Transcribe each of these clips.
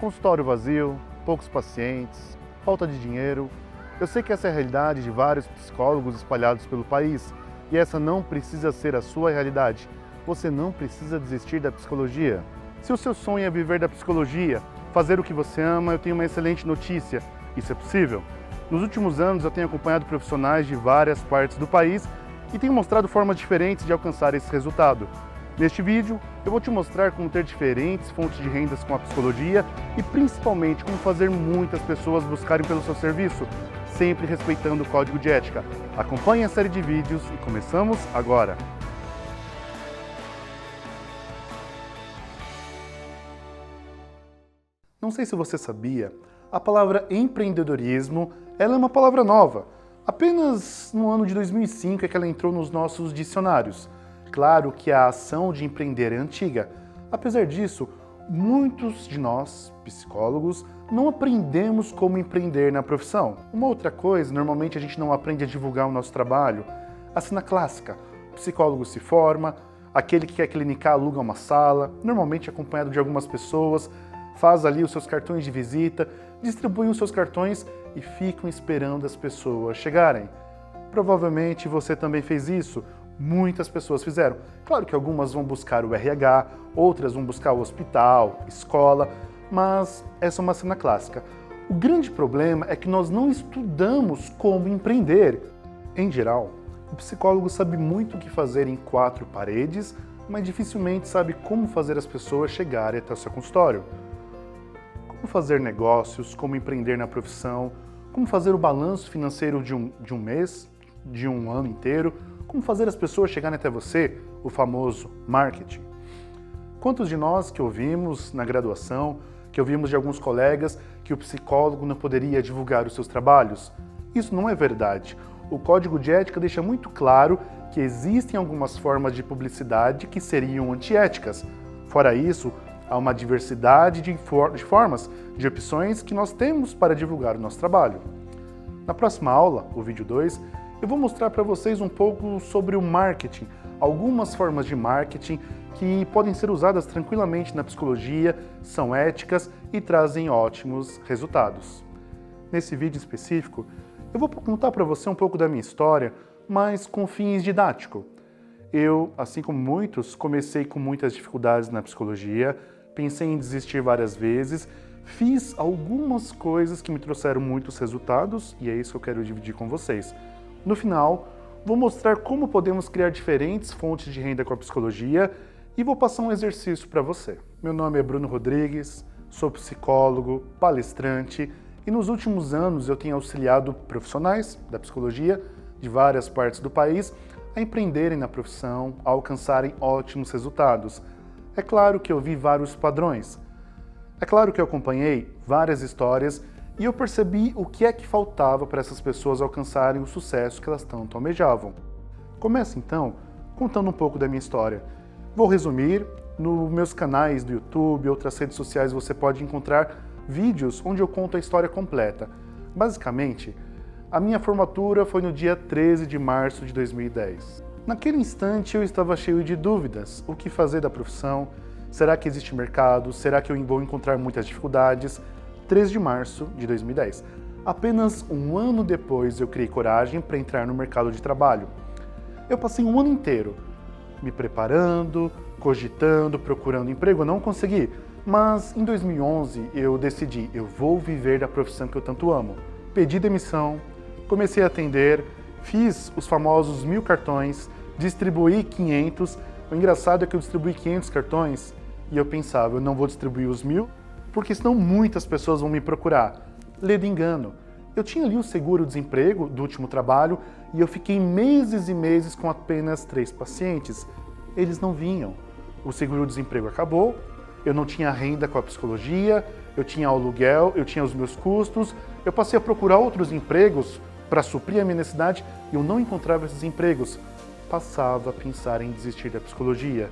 Consultório vazio, poucos pacientes, falta de dinheiro. Eu sei que essa é a realidade de vários psicólogos espalhados pelo país e essa não precisa ser a sua realidade. Você não precisa desistir da psicologia. Se o seu sonho é viver da psicologia, fazer o que você ama, eu tenho uma excelente notícia. Isso é possível. Nos últimos anos eu tenho acompanhado profissionais de várias partes do país e tenho mostrado formas diferentes de alcançar esse resultado. Neste vídeo, eu vou te mostrar como ter diferentes fontes de rendas com a psicologia e principalmente como fazer muitas pessoas buscarem pelo seu serviço, sempre respeitando o código de ética. Acompanhe a série de vídeos e começamos agora! Não sei se você sabia, a palavra empreendedorismo ela é uma palavra nova. Apenas no ano de 2005 é que ela entrou nos nossos dicionários. Claro que a ação de empreender é antiga. Apesar disso, muitos de nós, psicólogos, não aprendemos como empreender na profissão. Uma outra coisa, normalmente a gente não aprende a divulgar o nosso trabalho. A cena clássica, o psicólogo se forma, aquele que quer clinicar aluga uma sala, normalmente acompanhado de algumas pessoas, faz ali os seus cartões de visita, distribui os seus cartões e ficam esperando as pessoas chegarem. Provavelmente você também fez isso. Muitas pessoas fizeram. Claro que algumas vão buscar o RH, outras vão buscar o hospital, escola, mas essa é uma cena clássica. O grande problema é que nós não estudamos como empreender. Em geral, o psicólogo sabe muito o que fazer em quatro paredes, mas dificilmente sabe como fazer as pessoas chegarem até o seu consultório. Como fazer negócios, como empreender na profissão, como fazer o balanço financeiro de um mês, de um ano inteiro, como fazer as pessoas chegarem até você, o famoso marketing. Quantos de nós que ouvimos na graduação, que ouvimos de alguns colegas que o psicólogo não poderia divulgar os seus trabalhos? Isso não é verdade. O Código de Ética deixa muito claro que existem algumas formas de publicidade que seriam antiéticas. Fora isso, há uma diversidade de formas, de opções que nós temos para divulgar o nosso trabalho. Na próxima aula, o vídeo 2, eu vou mostrar para vocês um pouco sobre o marketing, algumas formas de marketing que podem ser usadas tranquilamente na psicologia, são éticas e trazem ótimos resultados. Nesse vídeo específico, eu vou contar para você um pouco da minha história, mas com fins didáticos. Eu, assim como muitos, comecei com muitas dificuldades na psicologia, pensei em desistir várias vezes, fiz algumas coisas que me trouxeram muitos resultados e é isso que eu quero dividir com vocês. No final, vou mostrar como podemos criar diferentes fontes de renda com a psicologia e vou passar um exercício para você. Meu nome é Bruno Rodrigues, sou psicólogo, palestrante e nos últimos anos eu tenho auxiliado profissionais da psicologia de várias partes do país a empreenderem na profissão, a alcançarem ótimos resultados. É claro que eu vi vários padrões. É claro que eu acompanhei várias histórias e eu percebi o que é que faltava para essas pessoas alcançarem o sucesso que elas tanto almejavam. Começo então contando um pouco da minha história. Vou resumir, nos meus canais do YouTube e outras redes sociais você pode encontrar vídeos onde eu conto a história completa. Basicamente, a minha formatura foi no dia 13 de março de 2010. Naquele instante eu estava cheio de dúvidas. O que fazer da profissão? Será que existe mercado? Será que eu vou encontrar muitas dificuldades? 13 de março de 2010. Apenas um ano depois eu criei coragem para entrar no mercado de trabalho. Eu passei um ano inteiro me preparando, cogitando, procurando emprego. Eu não consegui, mas em 2011 eu decidi, eu vou viver da profissão que eu tanto amo. Pedi demissão, comecei a atender, fiz os famosos 1000 cartões, distribuí 500. O engraçado é que eu distribuí 500 cartões e eu pensava, eu não vou distribuir os 1000, porque senão muitas pessoas vão me procurar. Ledo engano. Eu tinha ali o seguro-desemprego do último trabalho e eu fiquei meses e meses com apenas 3 pacientes. Eles não vinham. O seguro-desemprego acabou, eu não tinha renda com a psicologia, eu tinha aluguel, eu tinha os meus custos, eu passei a procurar outros empregos para suprir a minha necessidade e eu não encontrava esses empregos. Passava a pensar em desistir da psicologia.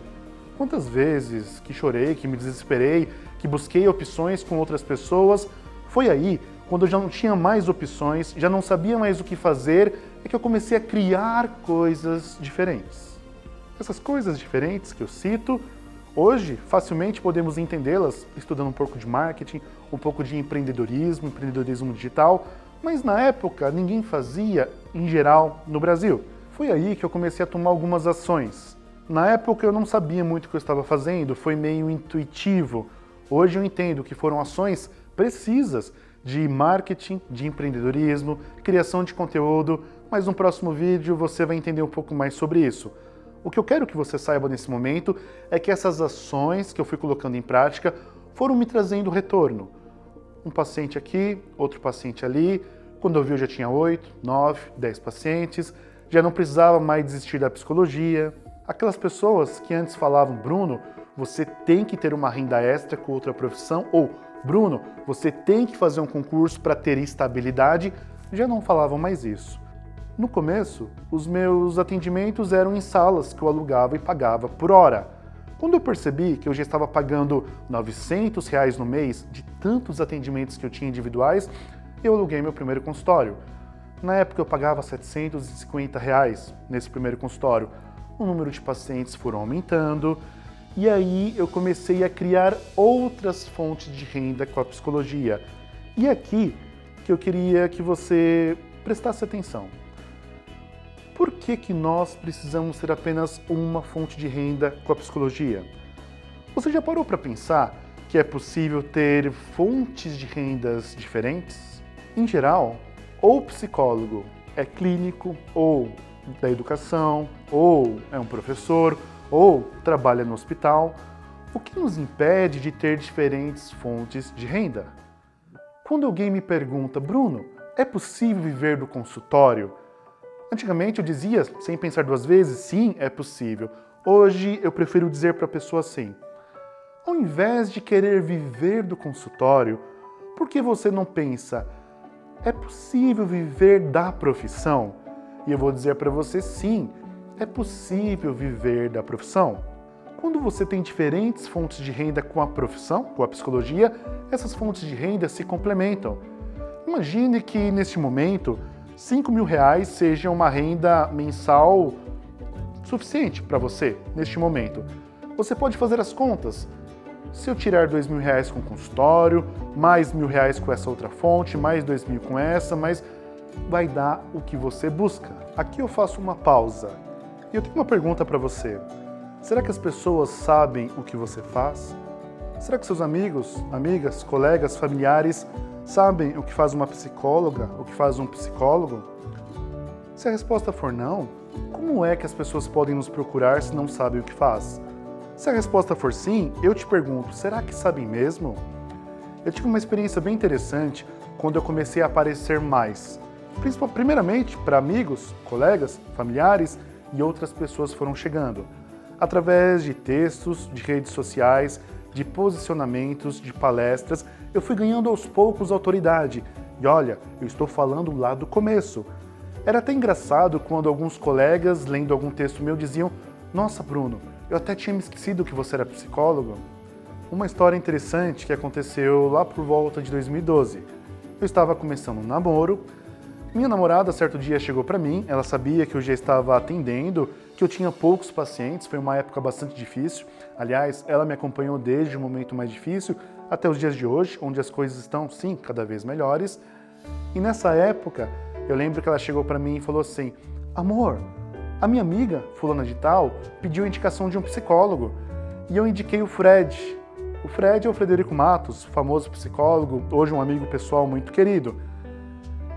Quantas vezes que chorei, que me desesperei, que busquei opções com outras pessoas, foi aí, quando eu já não tinha mais opções, já não sabia mais o que fazer, é que eu comecei a criar coisas diferentes. Essas coisas diferentes que eu cito Hoje, facilmente podemos entendê-las estudando um pouco de marketing, um pouco de empreendedorismo digital, mas na época ninguém fazia, em geral, no Brasil. Foi aí que eu comecei a tomar algumas ações. Na época eu não sabia muito o que eu estava fazendo, foi meio intuitivo. Hoje eu entendo que foram ações precisas de marketing, de empreendedorismo, criação de conteúdo, mas no próximo vídeo você vai entender um pouco mais sobre isso. O que eu quero que você saiba nesse momento é que essas ações que eu fui colocando em prática foram me trazendo retorno. Um paciente aqui, outro paciente ali, quando eu vi eu já tinha 8, 9, 10 pacientes, já não precisava mais desistir da psicologia. Aquelas pessoas que antes falavam, Bruno, você tem que ter uma renda extra com outra profissão, ou Bruno, você tem que fazer um concurso para ter estabilidade, já não falavam mais isso. No começo, os meus atendimentos eram em salas que eu alugava e pagava por hora. Quando eu percebi que eu já estava pagando R$900 no mês de tantos atendimentos que eu tinha individuais, eu aluguei meu primeiro consultório. Na época eu pagava R$750 nesse primeiro consultório. O número de pacientes foram aumentando e aí eu comecei a criar outras fontes de renda com a psicologia. E aqui que eu queria que você prestasse atenção. Por que nós precisamos ter apenas uma fonte de renda com a psicologia? Você já parou para pensar que é possível ter fontes de rendas diferentes? Em geral, ou o psicólogo é clínico, ou da educação, ou é um professor, ou trabalha no hospital. O que nos impede de ter diferentes fontes de renda? Quando alguém me pergunta, Bruno, é possível viver do consultório? Antigamente eu dizia, sem pensar duas vezes, sim, é possível. Hoje eu prefiro dizer para a pessoa assim, ao invés de querer viver do consultório, por que você não pensa, é possível viver da profissão? E eu vou dizer para você, sim, é possível viver da profissão. Quando você tem diferentes fontes de renda com a profissão, com a psicologia, essas fontes de renda se complementam. Imagine que neste momento, R$5.000 seja uma renda mensal suficiente para você, neste momento. Você pode fazer as contas. Se eu tirar R$2.000 com o consultório, mais R$1.000 com essa outra fonte, mais R$2.000 com essa, mas vai dar o que você busca. Aqui eu faço uma pausa. E eu tenho uma pergunta para você. Será que as pessoas sabem o que você faz? Será que seus amigos, amigas, colegas, familiares sabem o que faz uma psicóloga, o que faz um psicólogo? Se a resposta for não, como é que as pessoas podem nos procurar se não sabem o que faz? Se a resposta for sim, eu te pergunto, será que sabem mesmo? Eu tive uma experiência bem interessante quando eu comecei a aparecer mais. Primeiramente para amigos, colegas, familiares e outras pessoas foram chegando. Através de textos, de redes sociais, de posicionamentos, de palestras, eu fui ganhando aos poucos autoridade. E olha, eu estou falando lá do começo. Era até engraçado quando alguns colegas, lendo algum texto meu, diziam nossa, Bruno, eu até tinha me esquecido que você era psicólogo. Uma história interessante que aconteceu lá por volta de 2012. Eu estava começando um namoro. Minha namorada, certo dia, chegou para mim. Ela sabia que eu já estava atendendo, que eu tinha poucos pacientes. Foi uma época bastante difícil. Aliás, ela me acompanhou desde o momento mais difícil até os dias de hoje, onde as coisas estão, sim, cada vez melhores. E nessa época, eu lembro que ela chegou para mim e falou assim, amor, a minha amiga, fulana de tal, pediu a indicação de um psicólogo. E eu indiquei o Fred. O Fred é o Frederico Matos, famoso psicólogo, hoje um amigo pessoal muito querido.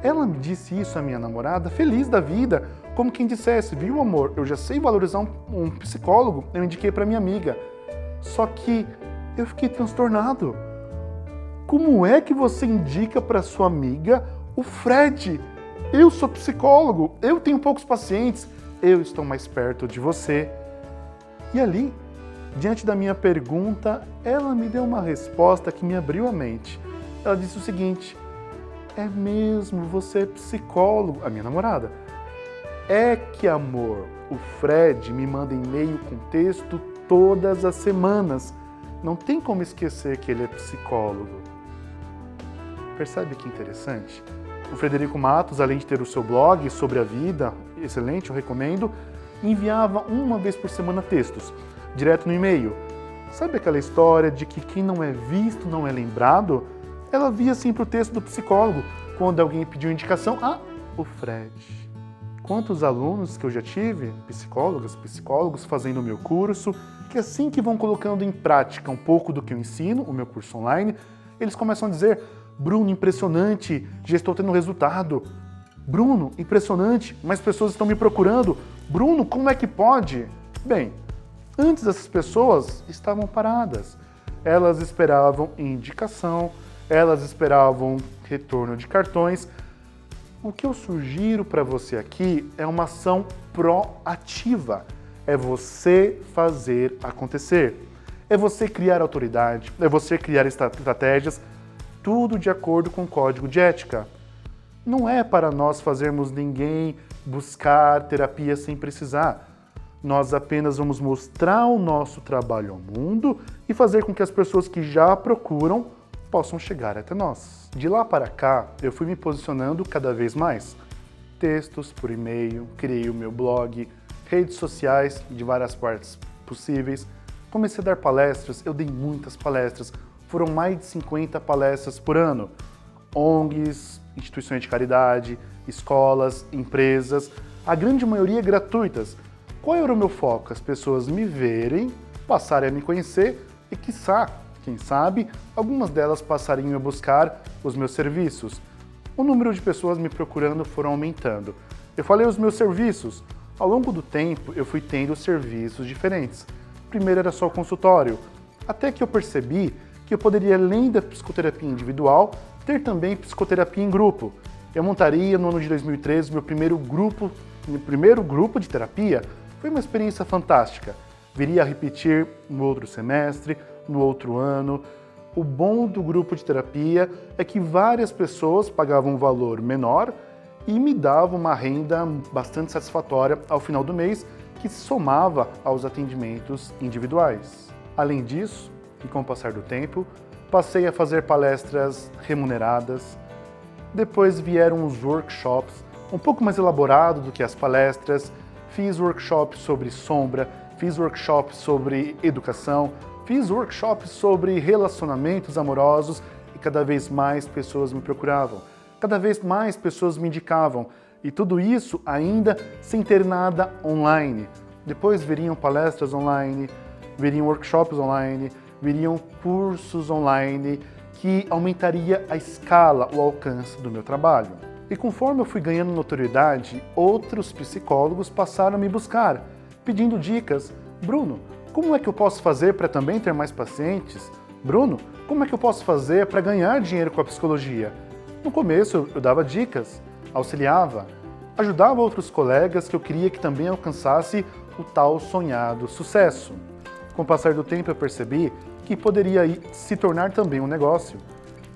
Ela me disse isso, a minha namorada, feliz da vida, como quem dissesse, viu amor, eu já sei valorizar um psicólogo, eu indiquei para minha amiga. Só que eu fiquei transtornado. Como é que você indica para sua amiga o Fred? Eu sou psicólogo, eu tenho poucos pacientes, eu estou mais perto de você. E ali, diante da minha pergunta, ela me deu uma resposta que me abriu a mente. Ela disse o seguinte, é mesmo, você é psicólogo, a minha namorada. É que, amor, o Fred me manda e-mail com texto todas as semanas. Não tem como esquecer que ele é psicólogo. Percebe que interessante? O Frederico Matos, além de ter o seu blog sobre a vida, excelente, eu recomendo, enviava uma vez por semana textos, direto no e-mail. Sabe aquela história de que quem não é visto não é lembrado? Ela via sempre o texto do psicólogo. Quando alguém pediu indicação, o Fred. Quantos alunos que eu já tive, psicólogos fazendo o meu curso, que assim que vão colocando em prática um pouco do que eu ensino, o meu curso online, eles começam a dizer: Bruno, impressionante, já estou tendo resultado. Bruno, impressionante, mais pessoas estão me procurando. Bruno, como é que pode? Bem, antes essas pessoas estavam paradas. Elas esperavam indicação, elas esperavam retorno de cartões. O que eu sugiro para você aqui é uma ação proativa. É você fazer acontecer. É você criar autoridade, é você criar estratégias, tudo de acordo com o código de ética. Não é para nós fazermos ninguém buscar terapia sem precisar. Nós apenas vamos mostrar o nosso trabalho ao mundo e fazer com que as pessoas que já procuram possam chegar até nós. De lá para cá, eu fui me posicionando cada vez mais. Textos por e-mail, criei o meu blog, redes sociais de várias partes possíveis. Comecei a dar palestras, eu dei muitas palestras, foram mais de 50 palestras por ano. ONGs, instituições de caridade, escolas, empresas, a grande maioria gratuitas. Qual era o meu foco? As pessoas me verem, passarem a me conhecer e, quiçá, quem sabe, algumas delas passariam a buscar os meus serviços. O número de pessoas me procurando foram aumentando. Eu falei os meus serviços. Ao longo do tempo, eu fui tendo serviços diferentes. Primeiro era só o consultório, até que eu percebi que eu poderia, além da psicoterapia individual, ter também psicoterapia em grupo. Eu montaria no ano de 2013 meu primeiro grupo de terapia. Foi uma experiência fantástica. Viria a repetir no outro semestre, no outro ano. O bom do grupo de terapia é que várias pessoas pagavam um valor menor e me davam uma renda bastante satisfatória ao final do mês, que se somava aos atendimentos individuais. Além disso, e com o passar do tempo, passei a fazer palestras remuneradas. Depois vieram os workshops, um pouco mais elaborados do que as palestras. Fiz workshops sobre sombra, fiz workshops sobre educação, fiz workshops sobre relacionamentos amorosos e cada vez mais pessoas me procuravam. Cada vez mais pessoas me indicavam. E tudo isso ainda sem ter nada online. Depois viriam palestras online, viriam workshops online, viriam cursos online que aumentaria a escala, o alcance do meu trabalho. E conforme eu fui ganhando notoriedade, outros psicólogos passaram a me buscar, pedindo dicas. Bruno, como é que eu posso fazer para também ter mais pacientes? Bruno, como é que eu posso fazer para ganhar dinheiro com a psicologia? No começo eu dava dicas, auxiliava, ajudava outros colegas que eu queria que também alcançasse o tal sonhado sucesso. Com o passar do tempo eu percebi que poderia se tornar também um negócio.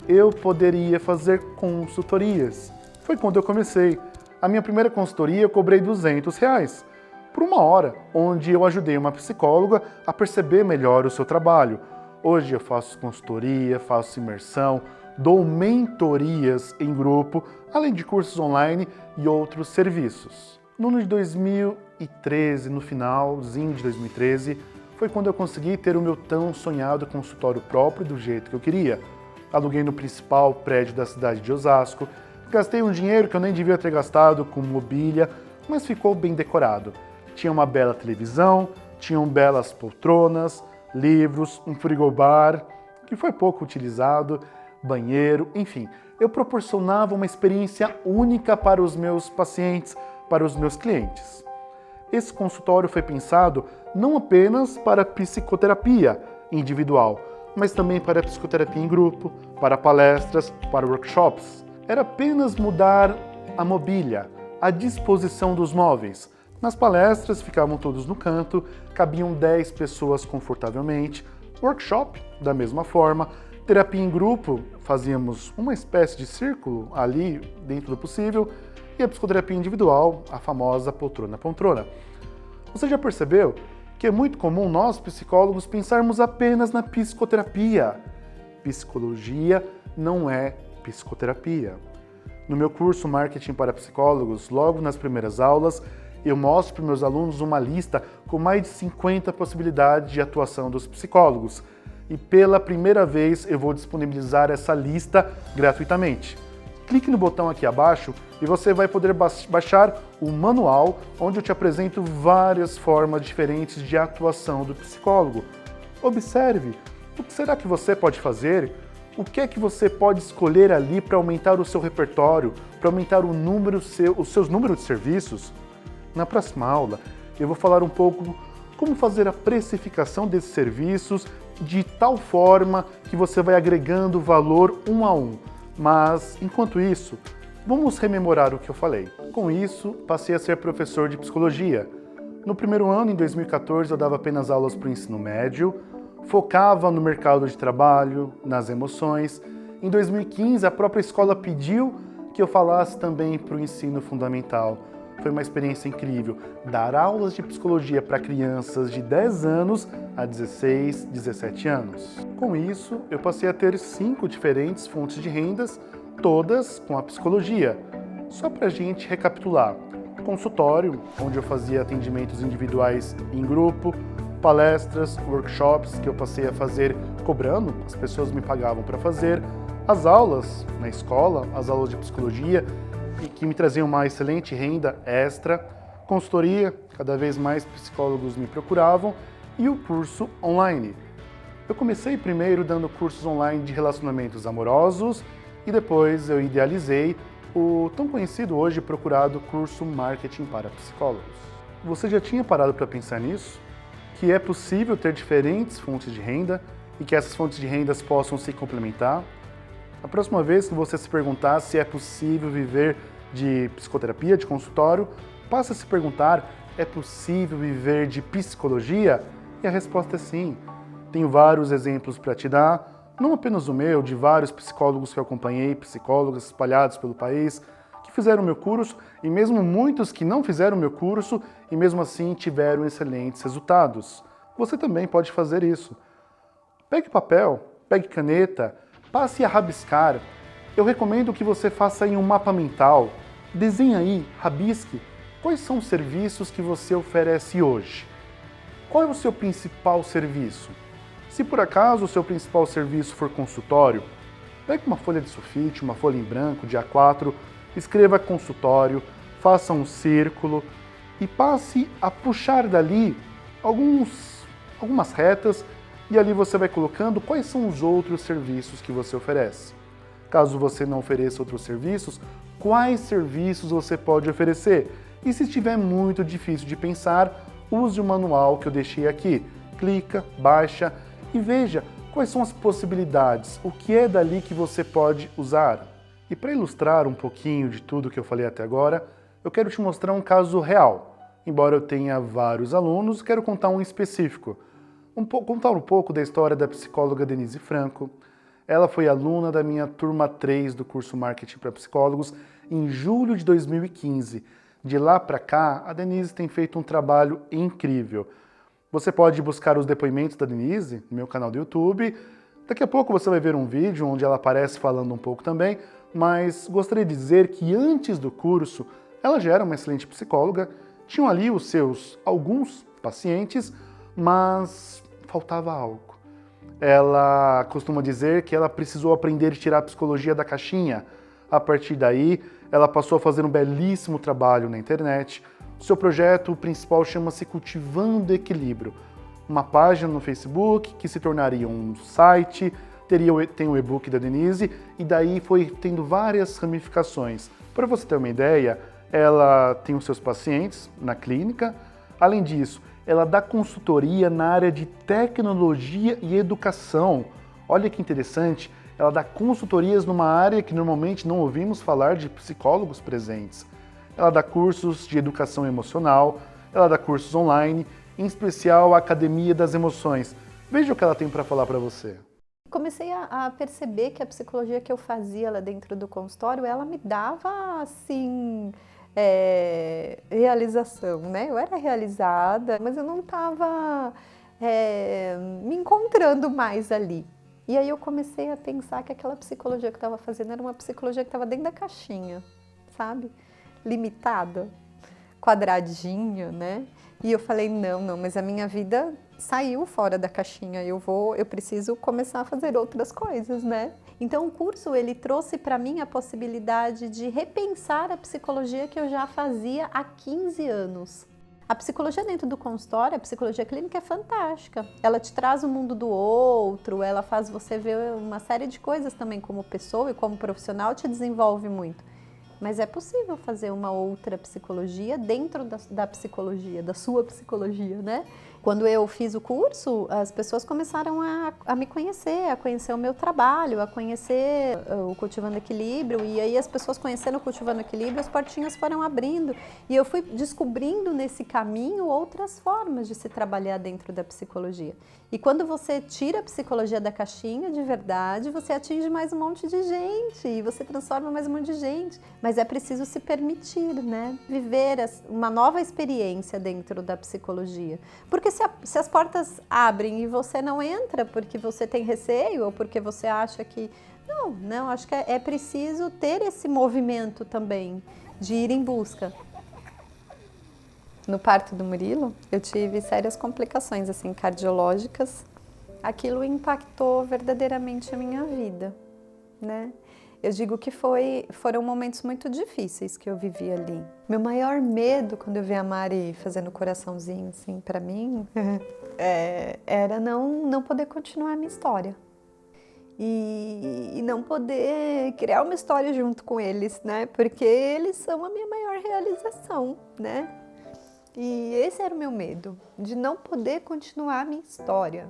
Eu poderia fazer consultorias. Foi quando eu comecei. A minha primeira consultoria eu cobrei R$200 por uma hora, onde eu ajudei uma psicóloga a perceber melhor o seu trabalho. Hoje eu faço consultoria, faço imersão, dou mentorias em grupo, além de cursos online e outros serviços. No ano de 2013, no finalzinho de 2013, foi quando eu consegui ter o meu tão sonhado consultório próprio do jeito que eu queria. Aluguei no principal prédio da cidade de Osasco, gastei um dinheiro que eu nem devia ter gastado com mobília, mas ficou bem decorado. Tinha uma bela televisão, tinham belas poltronas, livros, um frigobar, que foi pouco utilizado, banheiro, enfim. Eu proporcionava uma experiência única para os meus pacientes, para os meus clientes. Esse consultório foi pensado não apenas para psicoterapia individual, mas também para psicoterapia em grupo, para palestras, para workshops. Era apenas mudar a mobília, a disposição dos móveis. Nas palestras ficavam todos no canto, cabiam 10 pessoas confortavelmente. Workshop, da mesma forma. Terapia em grupo, fazíamos uma espécie de círculo ali dentro do possível. E a psicoterapia individual, a famosa poltrona. Você já percebeu que é muito comum nós, psicólogos, pensarmos apenas na psicoterapia? Psicologia não é psicoterapia. No meu curso Marketing para Psicólogos, logo nas primeiras aulas, eu mostro para os meus alunos uma lista com mais de 50 possibilidades de atuação dos psicólogos. E pela primeira vez eu vou disponibilizar essa lista gratuitamente. Clique no botão aqui abaixo e você vai poder baixar o manual, onde eu te apresento várias formas diferentes de atuação do psicólogo. Observe, o que será que você pode fazer? O que é que você pode escolher ali para aumentar o seu repertório, para aumentar os seus números de serviços? Na próxima aula, eu vou falar um pouco como fazer a precificação desses serviços de tal forma que você vai agregando valor um a um. Mas, enquanto isso, vamos rememorar o que eu falei. Com isso, passei a ser professor de psicologia. No primeiro ano, em 2014, eu dava apenas aulas para o ensino médio, focava no mercado de trabalho, nas emoções. Em 2015, a própria escola pediu que eu falasse também para o ensino fundamental. Foi uma experiência incrível, dar aulas de psicologia para crianças de 10 anos a 16, 17 anos. Com isso, eu passei a ter 5 diferentes fontes de rendas, todas com a psicologia. Só para a gente recapitular: consultório, onde eu fazia atendimentos individuais em grupo, palestras, workshops que eu passei a fazer cobrando, as pessoas me pagavam para fazer, as aulas na escola, as aulas de psicologia, e que me traziam uma excelente renda extra, consultoria, cada vez mais psicólogos me procuravam, e o curso online. Eu comecei primeiro dando cursos online de relacionamentos amorosos e depois eu idealizei o tão conhecido hoje e procurado curso Marketing para Psicólogos. Você já tinha parado para pensar nisso? Que é possível ter diferentes fontes de renda e que essas fontes de rendas possam se complementar? A próxima vez que você se perguntar se é possível viver de psicoterapia, de consultório, passe a se perguntar: é possível viver de psicologia? E a resposta é sim. Tenho vários exemplos para te dar, não apenas o meu, de vários psicólogos que eu acompanhei, psicólogos espalhados pelo país, que fizeram o meu curso, e mesmo muitos que não fizeram o meu curso e mesmo assim tiveram excelentes resultados. Você também pode fazer isso. Pegue papel, pegue caneta, passe a rabiscar. Eu recomendo que você faça em um mapa mental. Desenhe aí, rabisque, quais são os serviços que você oferece hoje. Qual é o seu principal serviço? Se por acaso o seu principal serviço for consultório, pegue uma folha de sulfite, uma folha em branco de A4, escreva consultório, faça um círculo e passe a puxar dali algumas retas, e ali você vai colocando quais são os outros serviços que você oferece. Caso você não ofereça outros serviços, quais serviços você pode oferecer? E se estiver muito difícil de pensar, use o manual que eu deixei aqui. Clica, baixa e veja quais são as possibilidades, o que é dali que você pode usar. E para ilustrar um pouquinho de tudo que eu falei até agora, eu quero te mostrar um caso real. Embora eu tenha vários alunos, quero contar um específico. Contar um pouco da história da psicóloga Denise Franco. Ela foi aluna da minha turma 3 do curso Marketing para Psicólogos em julho de 2015. De lá para cá, a Denise tem feito um trabalho incrível. Você pode buscar os depoimentos da Denise no meu canal do YouTube. Daqui a pouco você vai ver um vídeo onde ela aparece falando um pouco também, mas gostaria de dizer que antes do curso, ela já era uma excelente psicóloga, tinham ali os seus alguns pacientes, mas faltava algo. Ela costuma dizer que ela precisou aprender a tirar a psicologia da caixinha. A partir daí, ela passou a fazer um belíssimo trabalho na internet. O seu projeto principal chama-se Cultivando Equilíbrio. Uma página no Facebook que se tornaria um site, tem o e-book da Denise, e daí foi tendo várias ramificações. Para você ter uma ideia, ela tem os seus pacientes na clínica. Além disso, ela dá consultoria na área de tecnologia e educação. Olha que interessante, ela dá consultorias numa área que normalmente não ouvimos falar de psicólogos presentes. Ela dá cursos de educação emocional, ela dá cursos online, em especial a Academia das Emoções. Veja o que ela tem para falar para você. Comecei a perceber que a psicologia que eu fazia lá dentro do consultório, ela me dava, assim, realização, né? Eu era realizada, mas eu não estava me encontrando mais ali. E aí eu comecei a pensar que aquela psicologia que eu estava fazendo era uma psicologia que estava dentro da caixinha, sabe? Limitada. quadradinho, né? E eu falei, não, mas a minha vida saiu fora da caixinha, eu preciso começar a fazer outras coisas, né? Então o curso, ele trouxe para mim a possibilidade de repensar a psicologia que eu já fazia há 15 anos. A psicologia dentro do consultório, a psicologia clínica é fantástica. Ela te traz o mundo do outro, ela faz você ver uma série de coisas também como pessoa e como profissional, te desenvolve muito. Mas é possível fazer uma outra psicologia dentro da psicologia, da sua psicologia, né? Quando eu fiz o curso, as pessoas começaram a me conhecer, a conhecer o meu trabalho, a conhecer o Cultivando Equilíbrio. E aí as pessoas conhecendo o Cultivando Equilíbrio, as portinhas foram abrindo. E eu fui descobrindo nesse caminho outras formas de se trabalhar dentro da psicologia. E quando você tira a psicologia da caixinha de verdade, você atinge mais um monte de gente e você transforma mais um monte de gente. Mas é preciso se permitir, né? Viver uma nova experiência dentro da psicologia. Porque se as portas abrem e você não entra porque você tem receio ou porque você acha que... Não, acho que é preciso ter esse movimento também de ir em busca. No parto do Murilo, eu tive sérias complicações assim, cardiológicas. Aquilo impactou verdadeiramente a minha vida, né? Eu digo que foram momentos muito difíceis que eu vivi ali. Meu maior medo quando eu vi a Mari fazendo coraçãozinho assim para mim era não poder continuar a minha história. E não poder criar uma história junto com eles, né? Porque eles são a minha maior realização, né? E esse era o meu medo, de não poder continuar a minha história.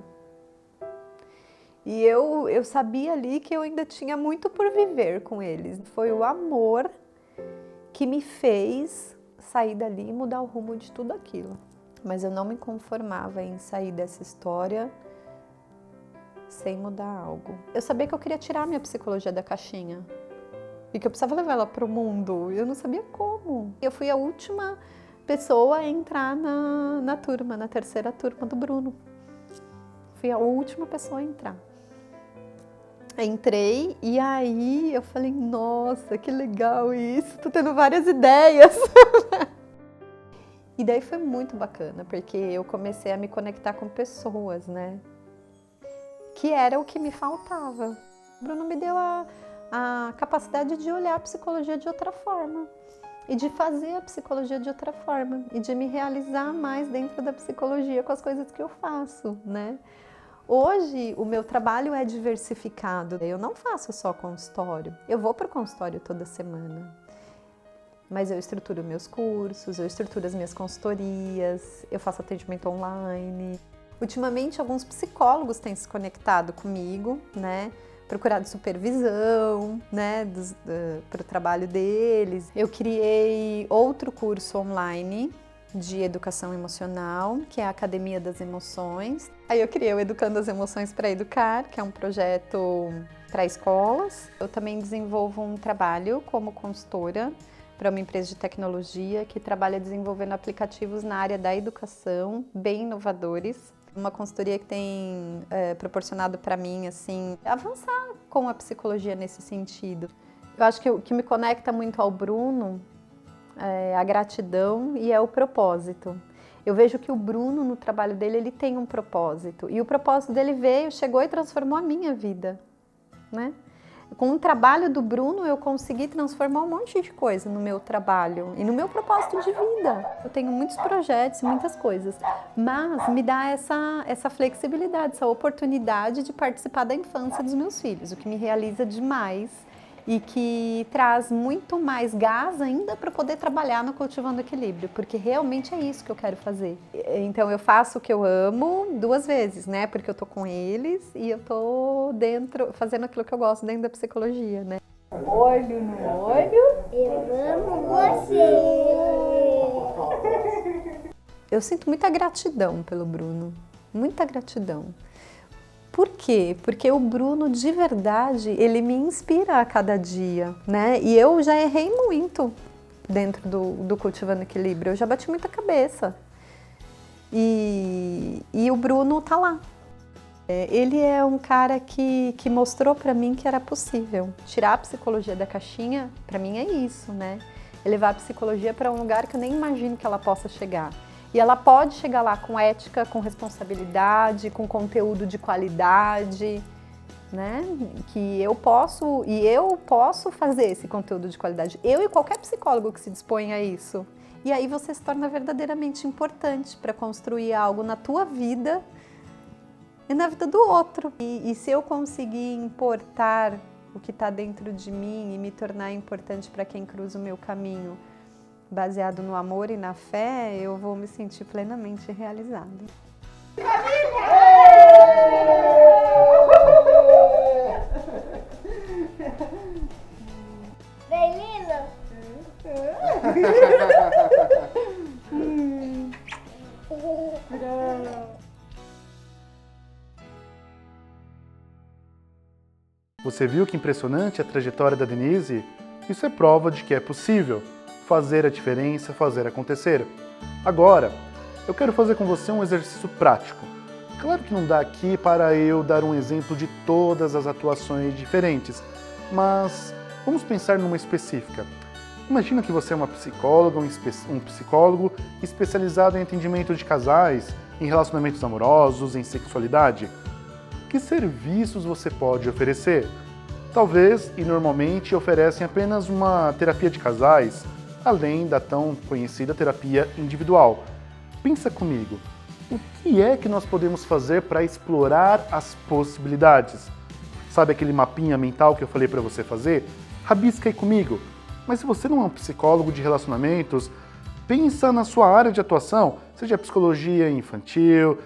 E eu sabia ali que eu ainda tinha muito por viver com eles. Foi o amor que me fez sair dali e mudar o rumo de tudo aquilo. Mas eu não me conformava em sair dessa história sem mudar algo. Eu sabia que eu queria tirar minha psicologia da caixinha e que eu precisava levar ela para o mundo. Eu não sabia como. Eu fui a última pessoa a entrar na turma, na terceira turma do Bruno. Fui a última pessoa a entrar. Entrei e aí eu falei, nossa, que legal isso, tô tendo várias ideias. E daí foi muito bacana, porque eu comecei a me conectar com pessoas, né? Que era o que me faltava. O Bruno me deu a capacidade de olhar a psicologia de outra forma. E de fazer a psicologia de outra forma. E de me realizar mais dentro da psicologia com as coisas que eu faço, né? Hoje, o meu trabalho é diversificado. Eu não faço só consultório. Eu vou para o consultório toda semana. Mas eu estruturo meus cursos, eu estruturo as minhas consultorias, eu faço atendimento online. Ultimamente, alguns psicólogos têm se conectado comigo, né? Procurado supervisão, né, para o trabalho deles. Eu criei outro curso online de educação emocional, que é a Academia das Emoções. Aí eu criei o Educando as Emoções para Educar, que é um projeto para escolas. Eu também desenvolvo um trabalho como consultora para uma empresa de tecnologia que trabalha desenvolvendo aplicativos na área da educação, bem inovadores. Uma consultoria que tem proporcionado para mim assim, avançar com a psicologia nesse sentido. Eu acho que o que me conecta muito ao Bruno é a gratidão e é o propósito. Eu vejo que o Bruno, no trabalho dele, ele tem um propósito. E o propósito dele chegou e transformou a minha vida, né? Com o trabalho do Bruno, eu consegui transformar um monte de coisa no meu trabalho e no meu propósito de vida. Eu tenho muitos projetos, muitas coisas, mas me dá essa flexibilidade, essa oportunidade de participar da infância dos meus filhos, o que me realiza demais e que traz muito mais gás ainda para poder trabalhar no Cultivando Equilíbrio, porque realmente é isso que eu quero fazer. Então eu faço o que eu amo 2 vezes, né? Porque eu tô com eles e eu tô fazendo aquilo que eu gosto dentro da psicologia, né? Olho no olho. Eu amo você. Eu sinto muita gratidão pelo Bruno, muita gratidão. Por quê? Porque o Bruno, de verdade, ele me inspira a cada dia, né? E eu já errei muito dentro do Cultivando Equilíbrio, eu já bati muita cabeça. E o Bruno tá lá. Ele é um cara que mostrou pra mim que era possível. Tirar a psicologia da caixinha, pra mim é isso, né? levar a psicologia para um lugar que eu nem imagino que ela possa chegar. E ela pode chegar lá com ética, com responsabilidade, com conteúdo de qualidade, né? Que eu posso fazer esse conteúdo de qualidade. Eu e qualquer psicólogo que se dispõe a isso. E aí você se torna verdadeiramente importante para construir algo na tua vida e na vida do outro. E se eu conseguir importar o que está dentro de mim e me tornar importante para quem cruza o meu caminho, baseado no amor e na fé, eu vou me sentir plenamente realizada. Menino. Você viu que impressionante a trajetória da Denise? Isso é prova de que é possível fazer a diferença, fazer acontecer. Agora, eu quero fazer com você um exercício prático. Claro que não dá aqui para eu dar um exemplo de todas as atuações diferentes, mas vamos pensar numa específica. Imagina que você é uma psicóloga, um psicólogo especializado em atendimento de casais, em relacionamentos amorosos, em sexualidade. Que serviços você pode oferecer? Talvez, e normalmente, oferecem apenas uma terapia de casais, além da tão conhecida terapia individual. Pensa comigo, o que é que nós podemos fazer para explorar as possibilidades? Sabe aquele mapinha mental que eu falei para você fazer? Rabisca aí comigo. Mas se você não é um psicólogo de relacionamentos, pensa na sua área de atuação, seja psicologia infantil,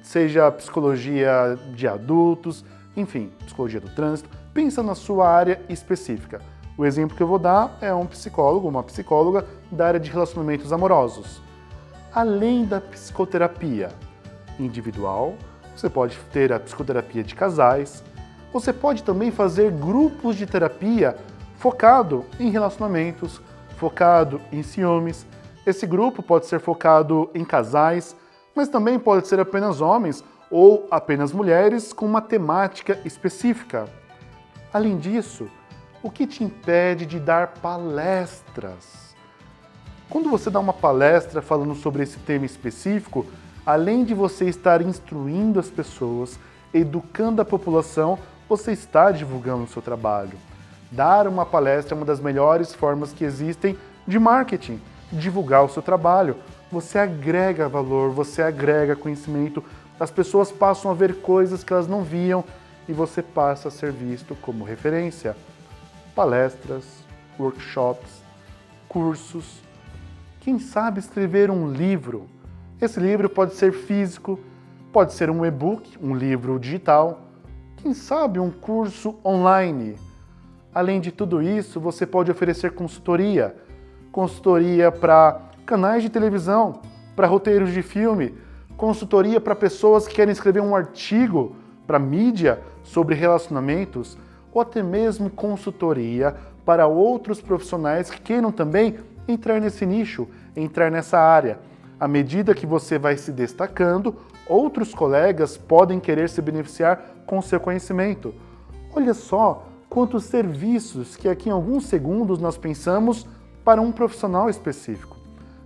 seja psicologia de adultos, enfim, psicologia do trânsito, pensa na sua área específica. O exemplo que eu vou dar é um psicólogo, uma psicóloga da área de relacionamentos amorosos. Além da psicoterapia individual, você pode ter a psicoterapia de casais, você pode também fazer grupos de terapia focado em relacionamentos, focado em ciúmes. Esse grupo pode ser focado em casais, mas também pode ser apenas homens ou apenas mulheres com uma temática específica. Além disso, o que te impede de dar palestras? Quando você dá uma palestra falando sobre esse tema específico, além de você estar instruindo as pessoas, educando a população, você está divulgando o seu trabalho. Dar uma palestra é uma das melhores formas que existem de marketing, divulgar o seu trabalho. Você agrega valor, você agrega conhecimento, as pessoas passam a ver coisas que elas não viam e você passa a ser visto como referência. Palestras, workshops, cursos. Quem sabe escrever um livro? Esse livro pode ser físico, pode ser um e-book, um livro digital. Quem sabe um curso online? Além de tudo isso, você pode oferecer consultoria. Consultoria para canais de televisão, para roteiros de filme, consultoria para pessoas que querem escrever um artigo para mídia sobre relacionamentos, ou até mesmo consultoria para outros profissionais que queiram também entrar nesse nicho, entrar nessa área. À medida que você vai se destacando, outros colegas podem querer se beneficiar com o seu conhecimento. Olha só quantos serviços que aqui em alguns segundos nós pensamos para um profissional específico.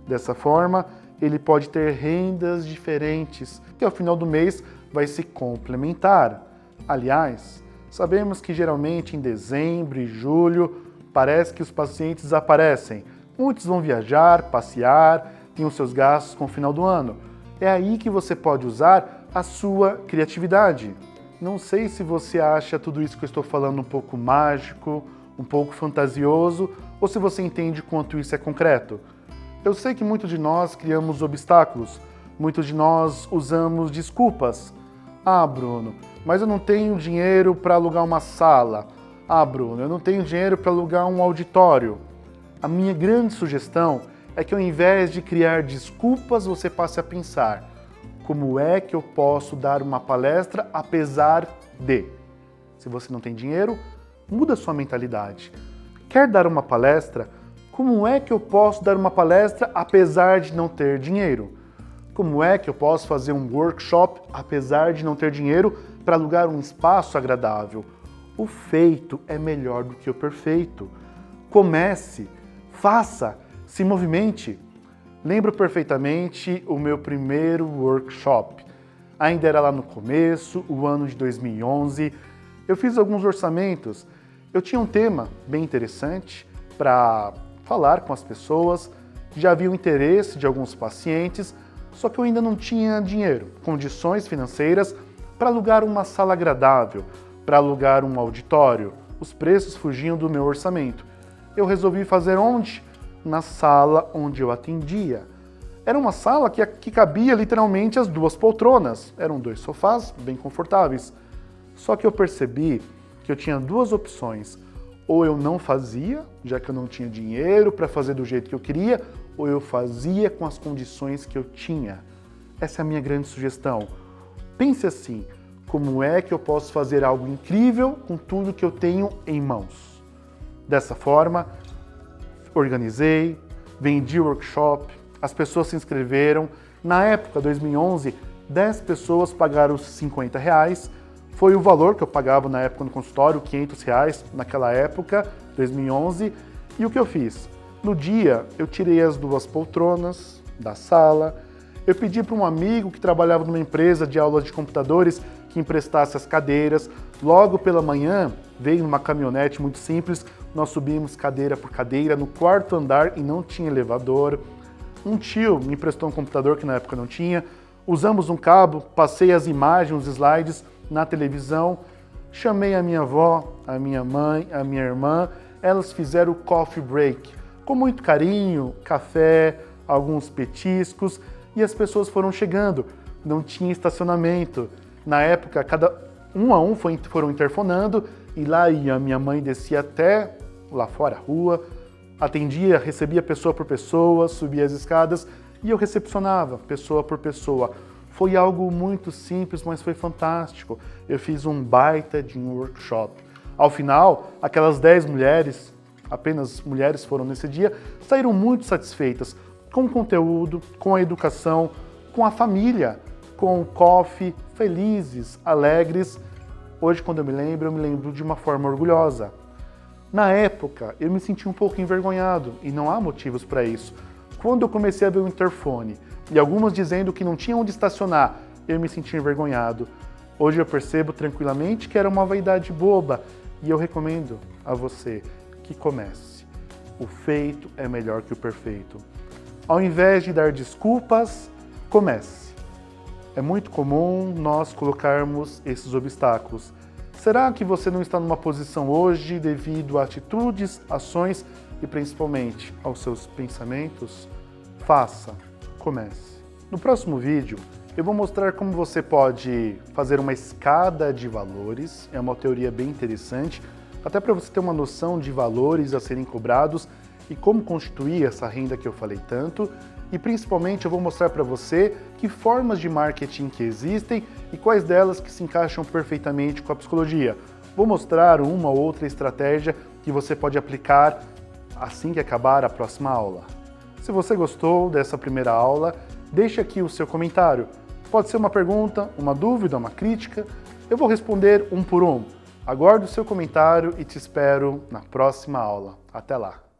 Dessa forma, ele pode ter rendas diferentes, que ao final do mês vai se complementar. Aliás, sabemos que geralmente em dezembro e julho parece que os pacientes desaparecem. Muitos vão viajar, passear, têm os seus gastos com o final do ano. É aí que você pode usar a sua criatividade. Não sei se você acha tudo isso que eu estou falando um pouco mágico, um pouco fantasioso, ou se você entende quanto isso é concreto. Eu sei que muitos de nós criamos obstáculos, muitos de nós usamos desculpas. Ah, Bruno, mas eu não tenho dinheiro para alugar uma sala. Ah, Bruno, eu não tenho dinheiro para alugar um auditório. A minha grande sugestão é que ao invés de criar desculpas, você passe a pensar: como é que eu posso dar uma palestra apesar de? Se você não tem dinheiro, muda sua mentalidade. Quer dar uma palestra? Como é que eu posso dar uma palestra apesar de não ter dinheiro? Como é que eu posso fazer um workshop apesar de não ter dinheiro para alugar um espaço agradável? O feito é melhor do que o perfeito. Comece, Faça, se movimente. Lembro perfeitamente o meu primeiro workshop. Ainda era lá no começo, o ano de 2011. Eu fiz alguns orçamentos. Eu tinha um tema bem interessante para falar com as pessoas. Já havia o interesse de alguns pacientes, só que eu ainda não tinha dinheiro, condições financeiras para alugar uma sala agradável, para alugar um auditório. Os preços fugiam do meu orçamento. Eu resolvi fazer onde? Na sala onde eu atendia. Era uma sala que cabia literalmente as 2 poltronas. Eram 2 sofás bem confortáveis. Só que eu percebi que eu tinha 2 opções. Ou eu não fazia, já que eu não tinha dinheiro para fazer do jeito que eu queria, ou eu fazia com as condições que eu tinha. Essa é a minha grande sugestão. Pense assim, como é que eu posso fazer algo incrível com tudo que eu tenho em mãos? Dessa forma, organizei, vendi o workshop, as pessoas se inscreveram. Na época, 2011, 10 pessoas pagaram os R$50. Foi o valor que eu pagava na época no consultório, R$500 naquela época, 2011. E o que eu fiz? No dia, eu tirei as 2 poltronas da sala, eu pedi para um amigo que trabalhava numa empresa de aulas de computadores que emprestasse as cadeiras. Logo pela manhã, veio numa caminhonete muito simples, nós subimos cadeira por cadeira no 4º andar e não tinha elevador. Um tio me emprestou um computador que na época não tinha. Usamos um cabo, passei as imagens, os slides na televisão. Chamei a minha avó, a minha mãe, a minha irmã. Elas fizeram o coffee break. Com muito carinho, café, alguns petiscos. E as pessoas foram chegando. Não tinha estacionamento. Na época, cada um a um foram interfonando. E lá ia a minha mãe, descia até lá fora, a rua. Atendia, recebia pessoa por pessoa, subia as escadas e eu recepcionava pessoa por pessoa. Foi algo muito simples, mas foi fantástico. Eu fiz um baita de um workshop. Ao final, aquelas 10 mulheres, apenas mulheres foram nesse dia, saíram muito satisfeitas com o conteúdo, com a educação, com a família, com o coffee, felizes, alegres. Hoje, quando eu me lembro de uma forma orgulhosa. Na época, eu me senti um pouco envergonhado, e não há motivos para isso. Quando eu comecei a ver o interfone, e algumas dizendo que não tinha onde estacionar, eu me senti envergonhado. Hoje eu percebo tranquilamente que era uma vaidade boba, e eu recomendo a você que comece. O feito é melhor que o perfeito. Ao invés de dar desculpas, comece. É muito comum nós colocarmos esses obstáculos. Será que você não está numa posição hoje devido a atitudes, ações e principalmente aos seus pensamentos? Faça, comece. No próximo vídeo, eu vou mostrar como você pode fazer uma escada de valores. É uma teoria bem interessante, até para você ter uma noção de valores a serem cobrados e como constituir essa renda que eu falei tanto. E principalmente eu vou mostrar para você que formas de marketing que existem e quais delas que se encaixam perfeitamente com a psicologia. Vou mostrar uma ou outra estratégia que você pode aplicar assim que acabar a próxima aula. Se você gostou dessa primeira aula, deixe aqui o seu comentário. Pode ser uma pergunta, uma dúvida, uma crítica. Eu vou responder um por um. Aguardo o seu comentário e te espero na próxima aula. Até lá!